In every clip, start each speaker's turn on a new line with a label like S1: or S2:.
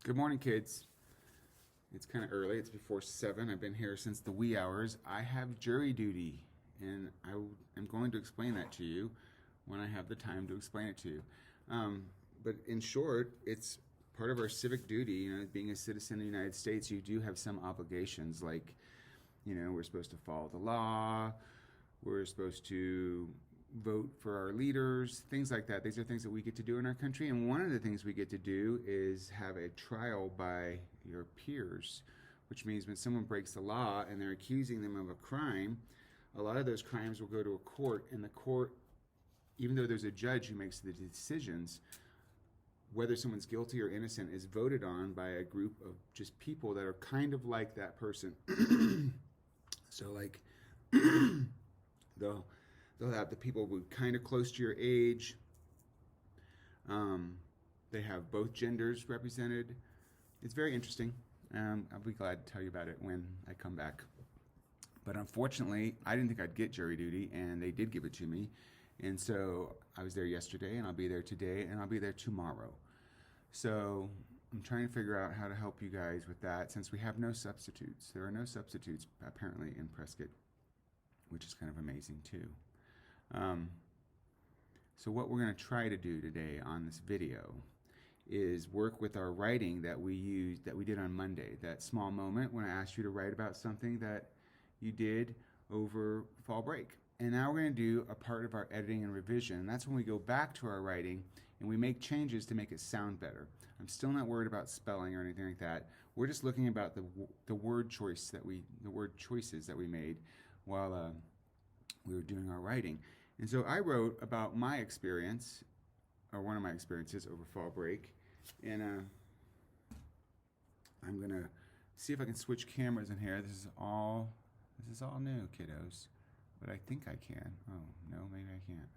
S1: Good morning, kids. It's kind of early. It's before 7. I've been here since the wee hours. I have jury duty, and am going to explain that to you when I have the time to explain it to you. But in short, it's part of our civic duty. Being a citizen of the United States, you do have some obligations, like, we're supposed to follow the law, we're supposed to vote for our leaders, things like that. These are things that we get to do in our country. And one of the things we get to do is have a trial by your peers, which means when someone breaks the law and they're accusing them of a crime, a lot of those crimes will go to a court, and the court, even though there's a judge who makes the decisions, whether someone's guilty or innocent is voted on by a group of just people that are kind of like that person. So, like, they'll have the people who are kind of close to your age. They have both genders represented. It's very interesting. I'll be glad to tell you about it when I come back. But unfortunately, I didn't think I'd get jury duty, and they did give it to me. And so I was there yesterday, and I'll be there today, and I'll be there tomorrow. So I'm trying to figure out how to help you guys with that, since we have no substitutes. There are no substitutes, apparently, in Prescott, which is kind of amazing, too. So what we're going to try to do today on this video is work with our writing that we did on Monday, that small moment when I asked you to write about something that you did over fall break. And now we're going to do a part of our editing and revision. That's when we go back to our writing and we make changes to make it sound better. I'm still not worried about spelling or anything like that. We're just looking about the word choices that we made while we were doing our writing. And so I wrote about my experience, or one of my experiences over fall break, and I'm gonna see if I can switch cameras in here. This is all new, kiddos, but I think I can. Oh no, maybe I can't.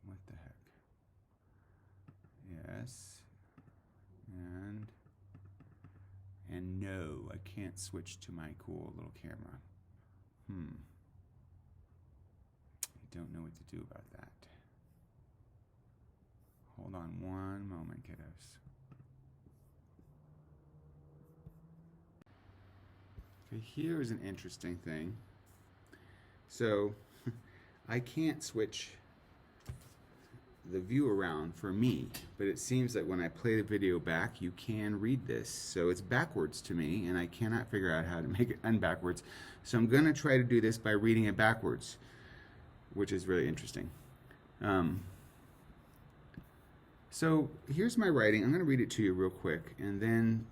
S1: What the heck? Yes, and no, I can't switch to my cool little camera. I don't know what to do about that. Hold on one moment, kiddos. Okay, here's an interesting thing. So, I can't switch the view around for me, but it seems that when I play the video back, you can read this. So it's backwards to me, and I cannot figure out how to make it unbackwards. So I'm going to try to do this by reading it backwards, which is really interesting. So here's my writing. I'm going to read it to you real quick, and then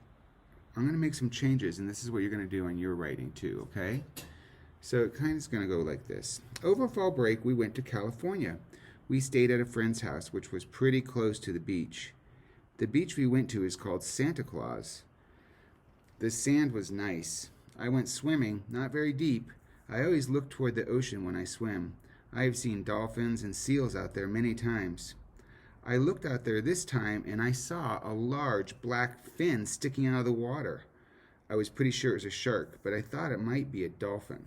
S1: I'm going to make some changes, and this is what you're going to do in your writing too, okay? So it kind of is going to go like this. Over fall break, we went to California. We stayed at a friend's house, which was pretty close to the beach. The beach we went to is called Santa Claus. The sand was nice. I went swimming, not very deep. I always look toward the ocean when I swim. I have seen dolphins and seals out there many times. I looked out there this time and I saw a large black fin sticking out of the water. I was pretty sure it was a shark, but I thought it might be a dolphin.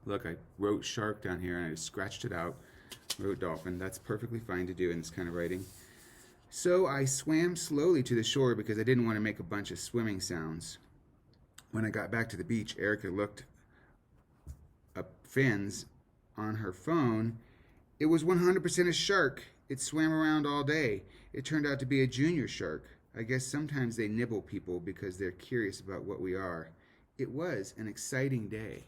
S1: Look, I wrote shark down here and I just scratched it out. Wrote dolphin. That's perfectly fine to do in this kind of writing. So I swam slowly to the shore because I didn't want to make a bunch of swimming sounds. When I got back to the beach, Erica looked up fins on her phone. It was 100% a shark. It swam around all day. It turned out to be a junior shark. I guess sometimes they nibble people because they're curious about what we are. It was an exciting day.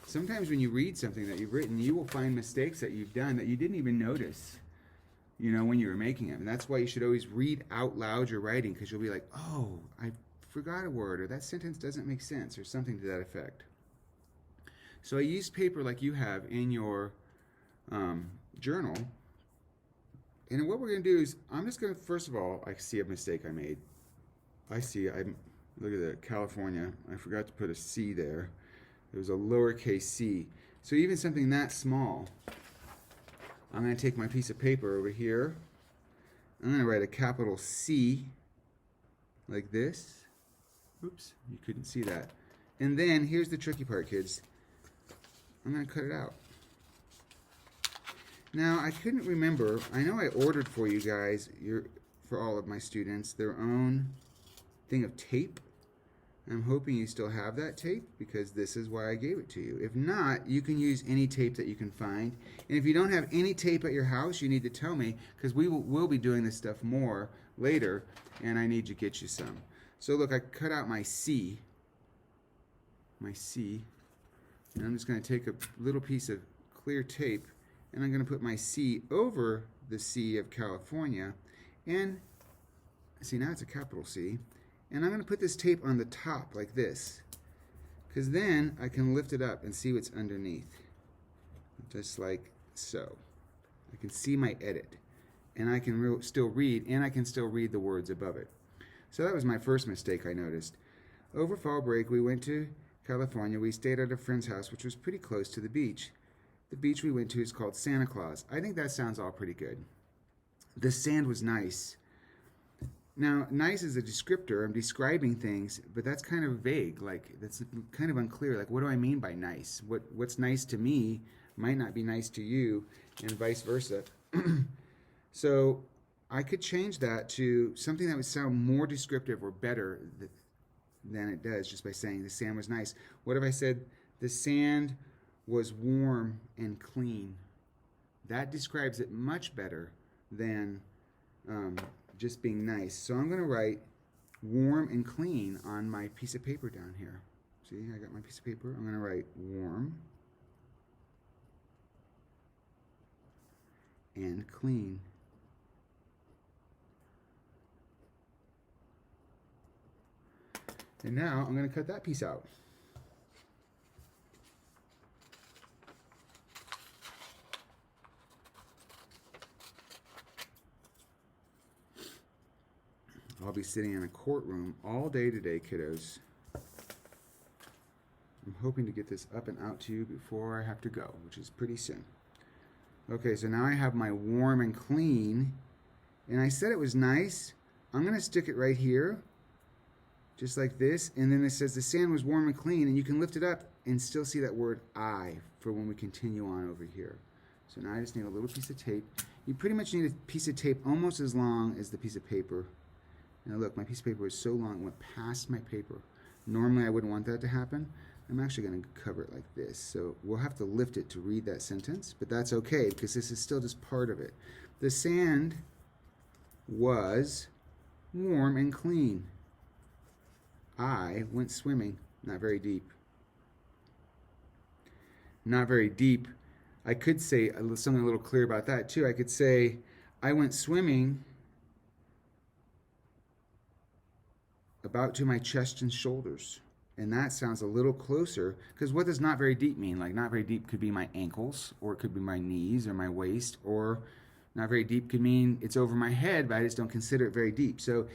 S1: Sometimes when you read something that you've written, you will find mistakes that you've done that you didn't even notice, when you were making them. And that's why you should always read out loud your writing, because you'll be like, oh, I forgot a word, or that sentence doesn't make sense, or something to that effect. So I used paper like you have in your journal. And what we're going to do is, I'm just going to, first of all, I see a mistake I made. Look at that, California. I forgot to put a C there. It was a lowercase c. So even something that small, I'm going to take my piece of paper over here. I'm going to write a capital C, like this. Oops, you couldn't see that. And then, here's the tricky part, kids. I'm going to cut it out. Now, I couldn't remember. I know I ordered for you guys, for all of my students their own thing of tape. I'm hoping you still have that tape because this is why I gave it to you. If not, you can use any tape that you can find. And if you don't have any tape at your house, you need to tell me because we'll be doing this stuff more later and I need to get you some. So look, I cut out my C. And I'm just going to take a little piece of clear tape and I'm going to put my C over the C of California. And see, now it's a capital C. And I'm going to put this tape on the top like this, because then I can lift it up and see what's underneath. Just like so. I can see my edit. And I can still read, and I can still read the words above it. So that was my first mistake I noticed. Over fall break, we went to California. We stayed at a friend's house, which was pretty close to the beach. The beach we went to is called Santa Claus. I think that sounds all pretty good. The sand was nice. Now, nice is a descriptor. I'm describing things, but that's kind of vague. Like, that's kind of unclear. Like, what do I mean by nice? What's nice to me might not be nice to you, and vice versa. So I could change that to something that would sound more descriptive or better than it does just by saying the sand was nice. What if I said the sand was warm and clean? That describes it much better than just being nice. So I'm going to write warm and clean on my piece of paper down here. See, I got my piece of paper. I'm going to write warm and clean. And now I'm going to cut that piece out. I'll be sitting in a courtroom all day today, kiddos. I'm hoping to get this up and out to you before I have to go, which is pretty soon. Okay, so now I have my warm and clean, and I said it was nice. I'm going to stick it right here, just like this, and then it says the sand was warm and clean, and you can lift it up and still see that word I for when we continue on over here. So now I just need a little piece of tape. You pretty much need a piece of tape almost as long as the piece of paper. Now look, my piece of paper is so long, it went past my paper. Normally I wouldn't want that to happen. I'm actually going to cover it like this. So we'll have to lift it to read that sentence, but that's okay because this is still just part of it. The sand was warm and clean. I went swimming, not very deep. Not very deep. I could say something a little clear about that too. I could say, I went swimming about to my chest and shoulders. And that sounds a little closer, because what does not very deep mean? Like, not very deep could be my ankles, or it could be my knees or my waist, or not very deep could mean it's over my head, but I just don't consider it very deep. So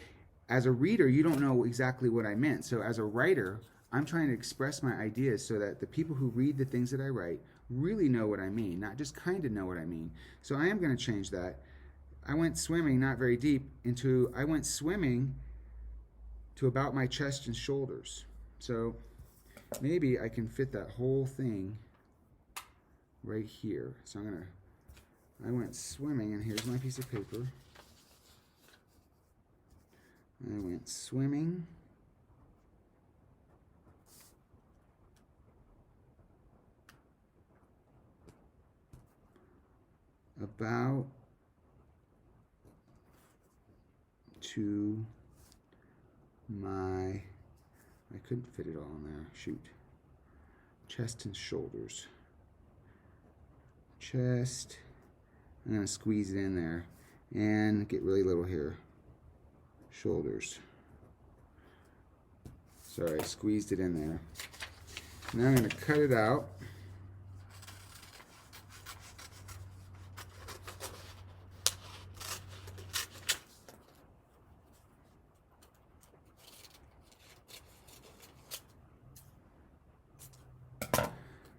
S1: as a reader, you don't know exactly what I meant. So as a writer, I'm trying to express my ideas so that the people who read the things that I write really know what I mean, not just kind of know what I mean. So I am going to change that. I went swimming, not very deep, into I went swimming to about my chest and shoulders. So maybe I can fit that whole thing right here. So I went swimming, and here's my piece of paper. I went swimming about to my, I couldn't fit it all in there, shoot. Chest and shoulders. Chest, I'm going to squeeze it in there and get really little here. Shoulders. Sorry, I squeezed it in there. Now I'm going to cut it out.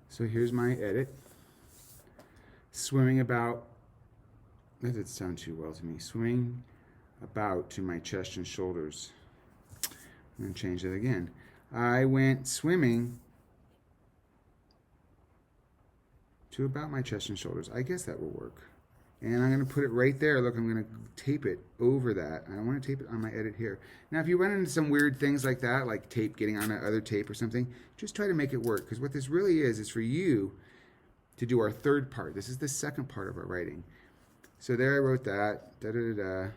S1: So here's my edit. Swimming about, that didn't sound too well to me. Swimming about to my chest and shoulders. I'm going to change that again. I went swimming to about my chest and shoulders. I guess that will work. And I'm going to put it right there. Look, I'm going to tape it over that. I want to tape it on my edit here. Now, if you run into some weird things like that, like tape getting on other tape or something, just try to make it work. Because what this really is for you to do our third part. This is the second part of our writing. So there I wrote that. Da, da, da, da.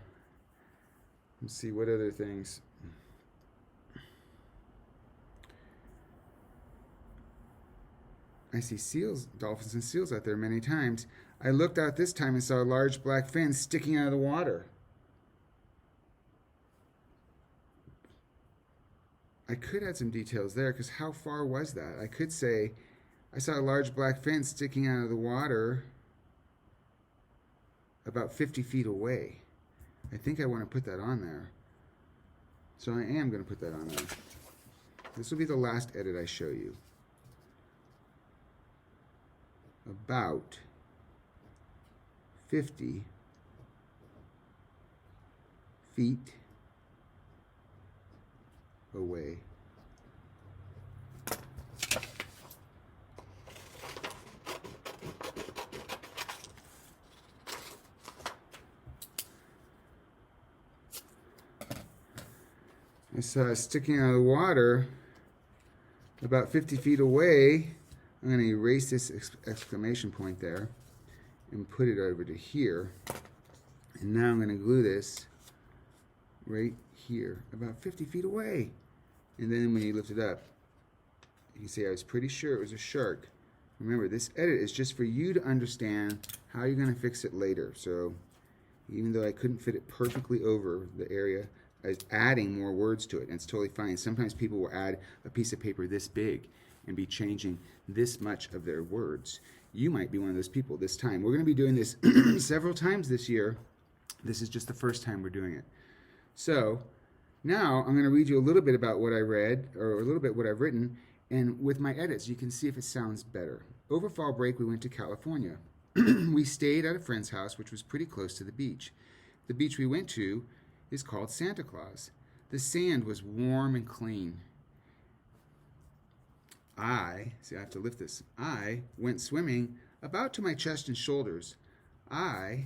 S1: Let's see, what other things? I see seals, dolphins and seals out there many times. I looked out this time and saw a large black fin sticking out of the water. I could add some details there, because how far was that? I could say, I saw a large black fin sticking out of the water about 50 feet away. I think I want to put that on there. So I am going to put that on there. This will be the last edit I show you. About 50 feet away. I saw it sticking out of the water about 50 feet away. I'm going to erase this exclamation point there and put it over to here. And now I'm going to glue this right here, about 50 feet away. And then when you lift it up, you can see I was pretty sure it was a shark. Remember, this edit is just for you to understand how you're going to fix it later. So even though I couldn't fit it perfectly over the area, I was adding more words to it, and it's totally fine. Sometimes people will add a piece of paper this big and be changing this much of their words. You might be one of those people this time. We're going to be doing this several times this year. This is just the first time we're doing it. So now I'm going to read you a little bit about what I read, or a little bit what I've written, and with my edits you can see if it sounds better. Over fall break we went to California. We stayed at a friend's house, which was pretty close to the beach. The beach we went to is called Santa Claus. The sand was warm and clean. I have to lift this. I went swimming about to my chest and shoulders. I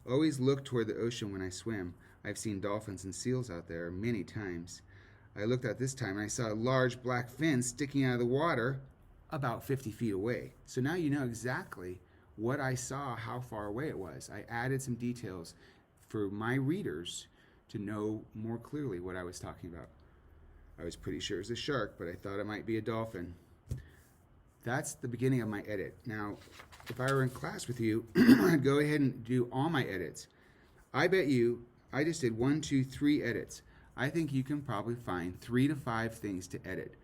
S1: always look toward the ocean when I swim. I've seen dolphins and seals out there many times. I looked out this time and I saw a large black fin sticking out of the water about 50 feet away. So now you know exactly what I saw, how far away it was. I added some details for my readers to know more clearly what I was talking about. I was pretty sure it was a shark, but I thought it might be a dolphin. That's the beginning of my edit. Now, if I were in class with you, I'd go ahead and do all my edits. I bet you, I just did 1, 2, 3 edits. I think you can probably find 3 to 5 things to edit.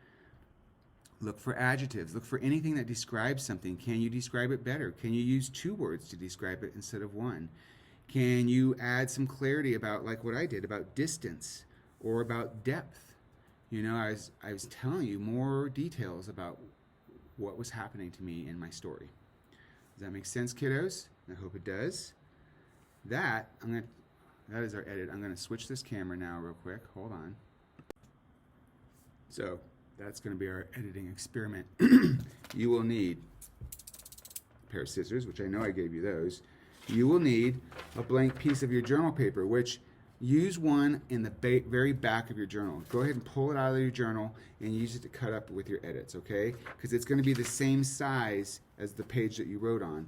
S1: Look for adjectives. Look for anything that describes something. Can you describe it better? Can you use 2 words to describe it instead of 1? Can you add some clarity about, like what I did, about distance or about depth? You know, I was telling you more details about what was happening to me in my story. Does that make sense, kiddos? I hope it does. That is our edit. I'm going to switch this camera now real quick. Hold on. So that's going to be our editing experiment. You will need a pair of scissors, which I know I gave you those. You will need a blank piece of your journal paper, which use one in the very back of your journal. Go ahead and pull it out of your journal and use it to cut up with your edits, okay? Because it's going to be the same size as the page that you wrote on.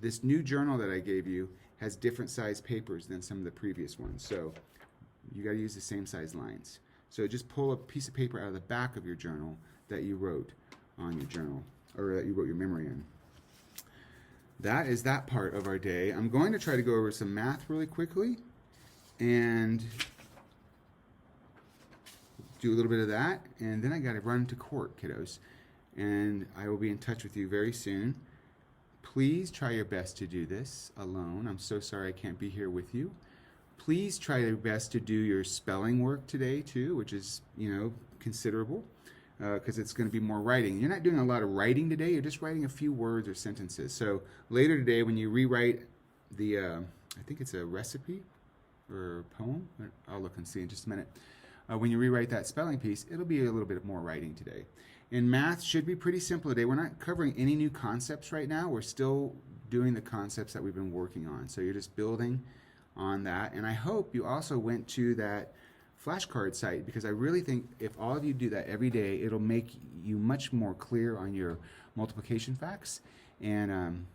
S1: This new journal that I gave you has different size papers than some of the previous ones, so you got to use the same size lines. So just pull a piece of paper out of the back of your journal that you wrote on your journal, or that you wrote your memory in. That is that part of our day. I'm going to try to go over some math really quickly and do a little bit of that, and then I got to run to court, kiddos, and I will be in touch with you very soon. Please try your best to do this alone. I'm so sorry I can't be here with you. Please try your best to do your spelling work today too, which is, considerable, because it's going to be more writing. You're not doing a lot of writing today. You're just writing a few words or sentences. So later today, when you rewrite the, I think it's a recipe or poem. I'll look and see in just a minute. When you rewrite that spelling piece, it'll be a little bit more writing today. And math should be pretty simple today. We're not covering any new concepts right now. We're still doing the concepts that we've been working on. So you're just building on that. And I hope you also went to that flashcard site, because I really think if all of you do that every day, it'll make you much more clear on your multiplication facts, and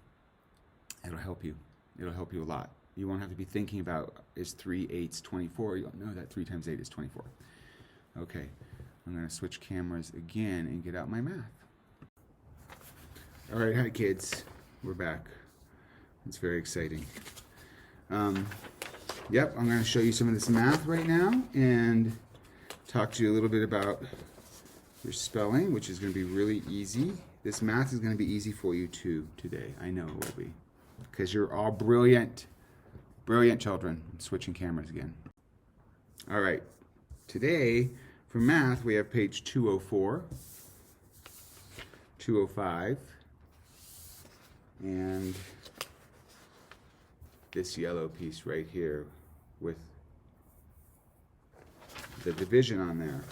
S1: it'll help you. It'll help you a lot. You won't have to be thinking about, is 3 8s 24? You'll know that 3 times 8 is 24. Okay, I'm going to switch cameras again and get out my math. All right, hi kids. We're back. It's very exciting. Yep, I'm going to show you some of this math right now and talk to you a little bit about your spelling, which is going to be really easy. This math is going to be easy for you too today. I know it will be, because you're all brilliant. Brilliant children. I'm switching cameras again. All right. Today, for math, we have page 204, 205, and this yellow piece right here with the division on there.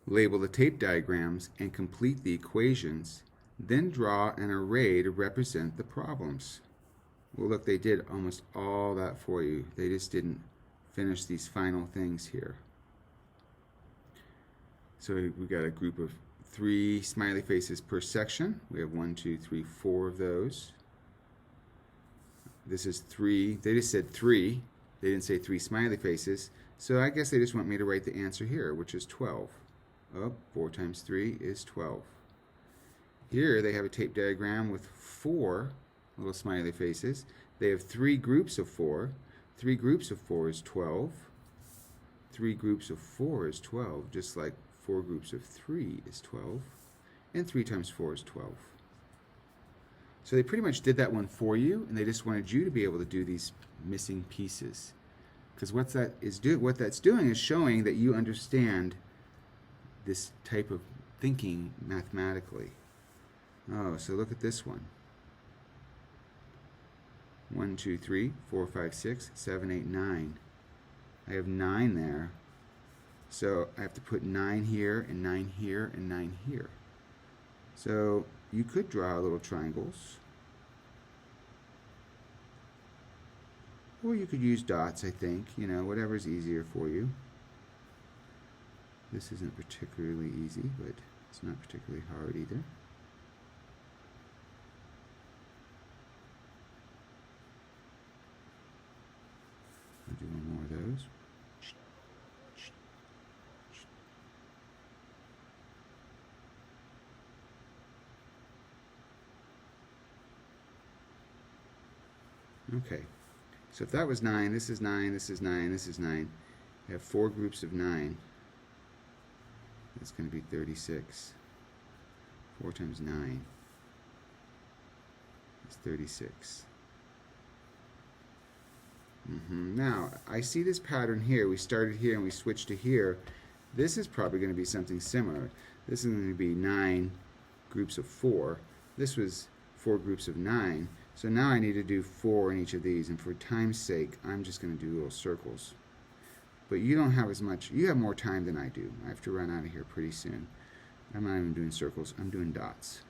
S1: Label the tape diagrams and complete the equations, then draw an array to represent the problems. Well, look, they did almost all that for you. They just didn't finish these final things here. So we got a group of 3 smiley faces per section. We have 1, 2, 3, 4 of those. This is 3. They just said 3. They didn't say 3 smiley faces. So I guess they just want me to write the answer here, which is 12. Oh, 4 times 3 is 12. Here they have a tape diagram with 4 little smiley faces. They have 3 groups of 4. 3 groups of 4 is 12. 3 groups of 4 is 12, just like 4 groups of 3 is 12. And 3 times 4 is 12. So they pretty much did that one for you, and they just wanted you to be able to do these missing pieces. Because what that's doing is showing that you understand this type of thinking mathematically. Oh, so look at this one. 1, 2, 3, 4, 5, 6, 7, 8, 9. I have 9 there. So I have to put 9 here, and 9 here, and 9 here. So you could draw little triangles. Or you could use dots, I think. You know, whatever's easier for you. This isn't particularly easy, but it's not particularly hard either. I'll do one more of those. Okay, so if that was 9, this is 9, this is 9, this is 9. I have 4 groups of 9. That's going to be 36. 4 times 9 is 36. Now, I see this pattern here. We started here and we switched to here. This is probably going to be something similar. This is going to be 9 groups of 4. This was 4 groups of 9. So now I need to do 4 in each of these, and for time's sake, I'm just going to do little circles. But you don't have as much, you have more time than I do. I have to run out of here pretty soon. I'm not even doing circles, I'm doing dots.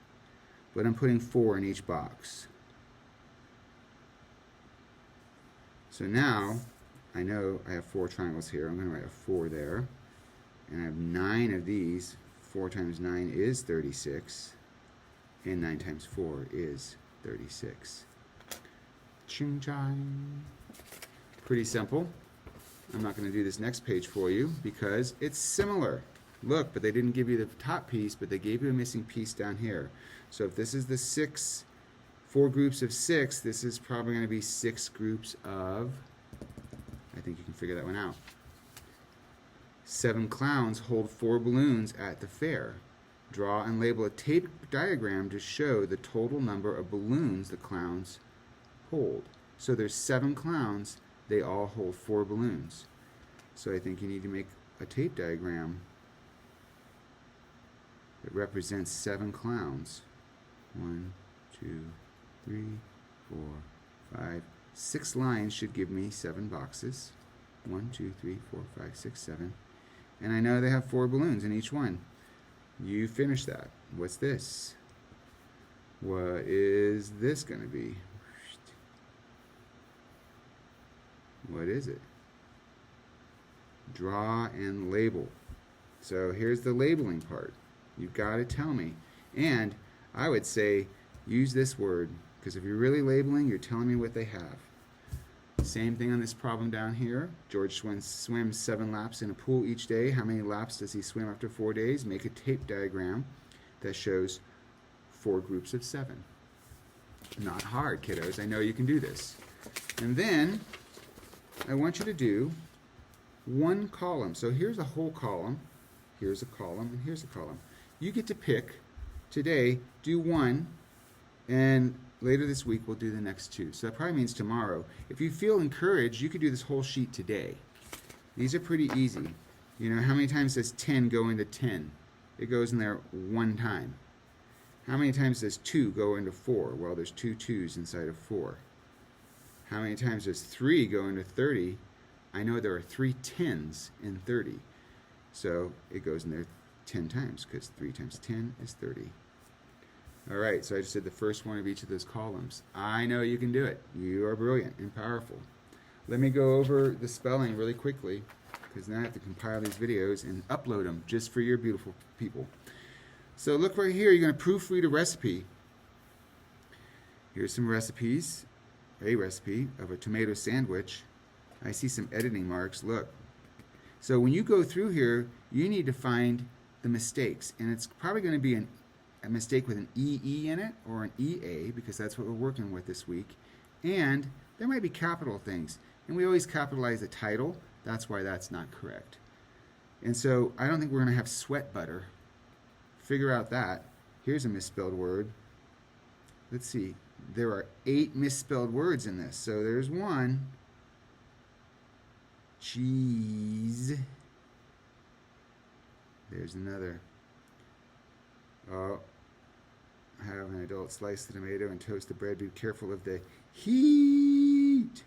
S1: But I'm putting 4 in each box. So now, I know I have 4 triangles here. I'm going to write a 4 there. And I have 9 of these. 4 times 9 is 36. And 9 times 4 is 36. Ching chang. Pretty simple. I'm not going to do this next page for you because it's similar. Look, but they didn't give you the top piece, but they gave you a missing piece down here. So if this is the 4 groups of 6, this is probably going to be 6 groups of, I think you can figure that one out. 7 clowns hold 4 balloons at the fair. Draw and label a tape diagram to show the total number of balloons the clowns hold. So there's 7 clowns, they all hold 4 balloons. So I think you need to make a tape diagram that represents 7 clowns. 1, 2, 3, 4, 5, 6 lines should give me 7 boxes. 1, 2, 3, 4, 5, 6, 7. And I know they have 4 balloons in each one. You finish that. What's this? What is this going to be? What is it? Draw and label. So here's the labeling part. You've got to tell me. And I would say use this word, because if you're really labeling, you're telling me what they have. Same thing on this problem down here. George swims 7 laps in a pool each day. How many laps does he swim after 4 days? Make a tape diagram that shows 4 groups of 7. Not hard, kiddos. I know you can do this. And then I want you to do one column. So here's a whole column. Here's a column, and here's a column. You get to pick today, do one, and later this week we'll do the next 2. So that probably means tomorrow. If you feel encouraged, you could do this whole sheet today. These are pretty easy. You know, how many times does 10 go into 10? It goes in there 1 time. How many times does 2 go into 4? Well, there's 2 2s inside of 4. How many times does 3 go into 30? I know there are 3 10s in 30. So it goes in there 10 times, because 3 times 10 is 30. All right, so I just did the first one of each of those columns. I know you can do it. You are brilliant and powerful. Let me go over the spelling really quickly, because now I have to compile these videos and upload them just for your beautiful people. So look right here. You're going to proofread a recipe. Here's some recipes. A recipe of a tomato sandwich. I see some editing marks. Look. So when you go through here, you need to find the mistakes. And it's probably going to be a mistake with an EE in it or an EA, because that's what we're working with this week. And there might be capital things. And we always capitalize the title. That's why that's not correct. And so I don't think we're going to have sweat butter. Figure out that. Here's a misspelled word. Let's see. There are 8 misspelled words in this. So there's one. Cheese. There's another. Oh. Have an adult slice the tomato and toast the bread. Be careful of the heat.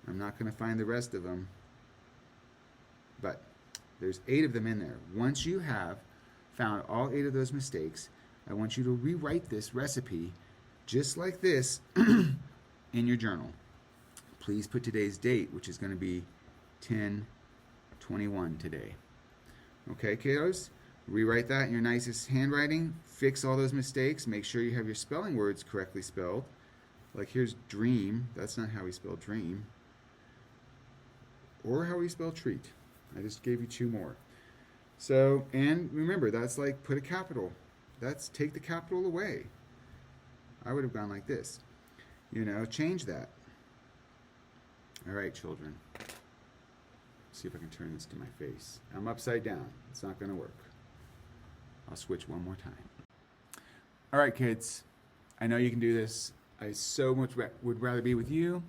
S1: I'm not going to find the rest of them. But there's 8 of them in there. Once you have found all 8 of those mistakes, I want you to rewrite this recipe just like this in your journal. Please put today's date, which is going to be 10/21 today. Okay, kiddos? Rewrite that in your nicest handwriting. Fix all those mistakes. Make sure you have your spelling words correctly spelled. Like here's dream. That's not how we spell dream. Or how we spell treat. I just gave you 2 more. So, and remember, that's like put a capital. That's take the capital away. I would have gone like this. You know, change that. All right, children. See if I can turn this to my face. I'm upside down. It's not going to work. I'll switch one more time. All right, kids. I know you can do this. I so much would rather be with you,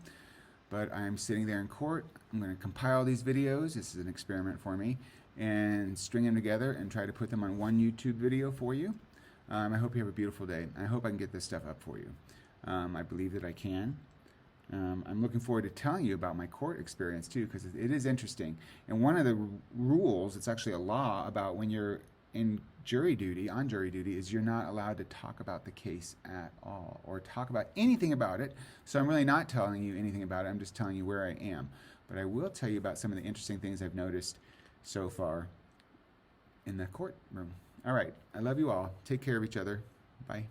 S1: but I'm sitting there in court. I'm going to compile these videos. This is an experiment for me, and string them together and try to put them on one YouTube video for you. I hope you have a beautiful day. I hope I can get this stuff up for you. I believe that I can. I'm looking forward to telling you about my court experience too, because it is interesting. And one of the rules, it's actually a law about when you're in jury duty, is you're not allowed to talk about the case at all or talk about anything about it. So I'm really not telling you anything about it. I'm just telling you where I am. But I will tell you about some of the interesting things I've noticed so far in the courtroom. All right. I love you all. Take care of each other. Bye.